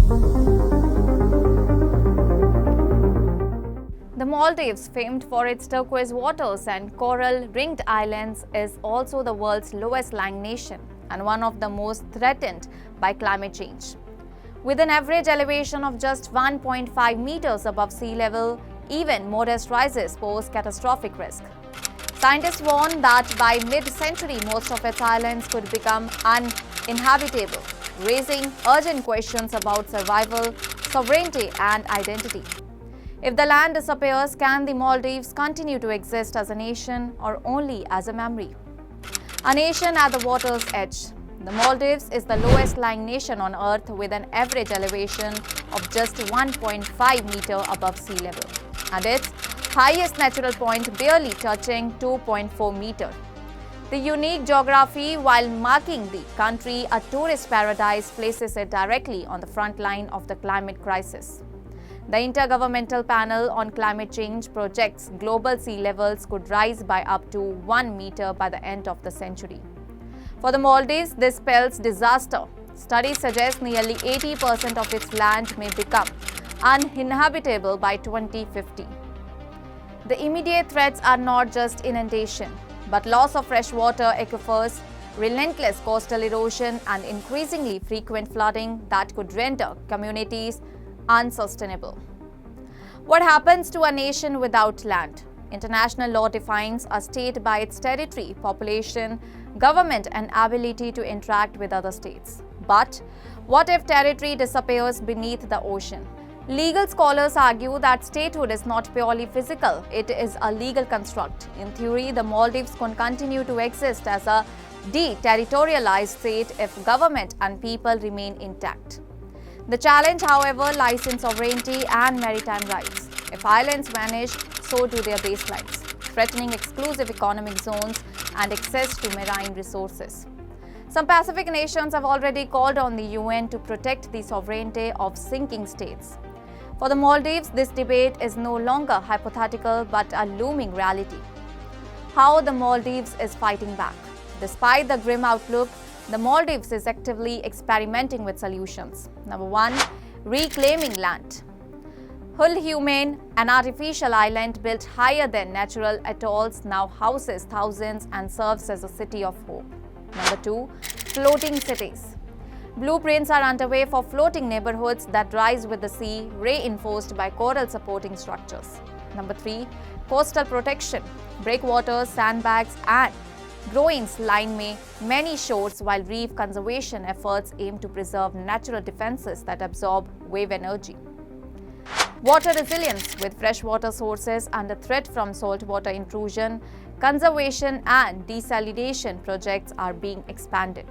The Maldives, famed for its turquoise waters and coral-ringed islands, is also the world's lowest-lying nation and one of the most threatened by climate change. With an average elevation of just 1.5 meters above sea level, even modest rises pose catastrophic risk. Scientists warn that by mid-century, most of its islands could become uninhabitable, raising urgent questions about survival, sovereignty, and identity. If the land disappears, can the Maldives continue to exist as a nation or only as a memory? A nation at the water's edge. The Maldives is the lowest-lying nation on Earth with an average elevation of just 1.5 meter above sea level, and its highest natural point barely touching 2.4 meter. The unique geography, while marking the country a tourist paradise, places it directly on the front line of the climate crisis. The Intergovernmental Panel on Climate Change projects global sea levels could rise by up to 1 meter by the end of the century. For the Maldives, this spells disaster. Studies suggest nearly 80% of its land may become uninhabitable by 2050. The immediate threats are not just inundation, but loss of freshwater aquifers, relentless coastal erosion, and increasingly frequent flooding that could render communities unsustainable. What happens to a nation without land? International law defines a state by its territory, population, government, and ability to interact with other states. But what if territory disappears beneath the ocean? Legal scholars argue that statehood is not purely physical, it is a legal construct. In theory, the Maldives can continue to exist as a deterritorialized state if government and people remain intact. The challenge, however, lies in sovereignty and maritime rights. If islands vanish, so do their baselines, threatening exclusive economic zones and access to marine resources. Some Pacific nations have already called on the UN to protect the sovereignty of sinking states. For the Maldives, this debate is no longer hypothetical but a looming reality. How the Maldives is fighting back. Despite the grim outlook, the Maldives is actively experimenting with solutions. Number 1. Reclaiming land. Hul Humane, an artificial island built higher than natural atolls, now houses thousands and serves as a city of hope. Number 2. Floating cities. Blueprints are underway for floating neighborhoods that rise with the sea, reinforced by coral supporting structures. Number 3. Coastal protection. Breakwaters, sandbags, and groins line many shores, while reef conservation efforts aim to preserve natural defenses that absorb wave energy. Water resilience. With freshwater sources under threat from saltwater intrusion, conservation and desalination projects are being expanded.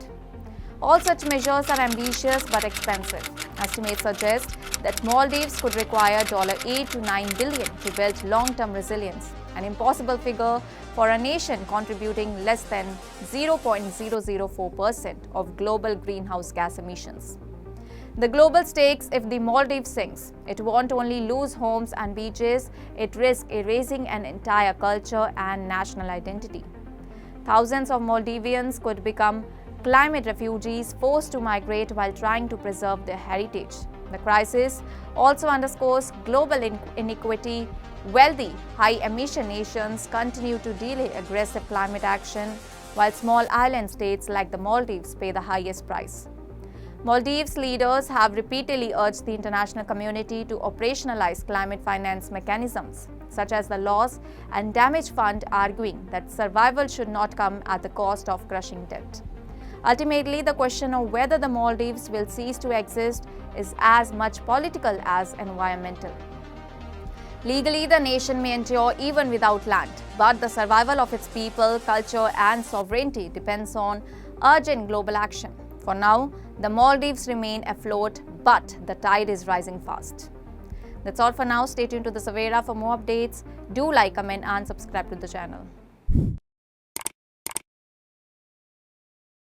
All such measures are ambitious but expensive. Estimates suggest that Maldives could require $8 to $9 billion to build long-term resilience, an impossible figure for a nation contributing less than 0.004% of global greenhouse gas emissions. The global stakes: if the Maldives sinks, it won't only lose homes and beaches, it risks erasing an entire culture and national identity. Thousands of Maldivians could become climate refugees forced to migrate while trying to preserve their heritage. The crisis also underscores global inequity. Wealthy, high-emission nations continue to delay aggressive climate action, while small island states like the Maldives pay the highest price. Maldives leaders have repeatedly urged the international community to operationalize climate finance mechanisms, such as the Loss and Damage Fund, arguing that survival should not come at the cost of crushing debt. Ultimately, the question of whether the Maldives will cease to exist is as much political as environmental. Legally, the nation may endure even without land, but the survival of its people, culture, and sovereignty depends on urgent global action. For now, the Maldives remain afloat, but the tide is rising fast. That's all for now. Stay tuned to the Savera for more updates. Do like, comment, and subscribe to the channel.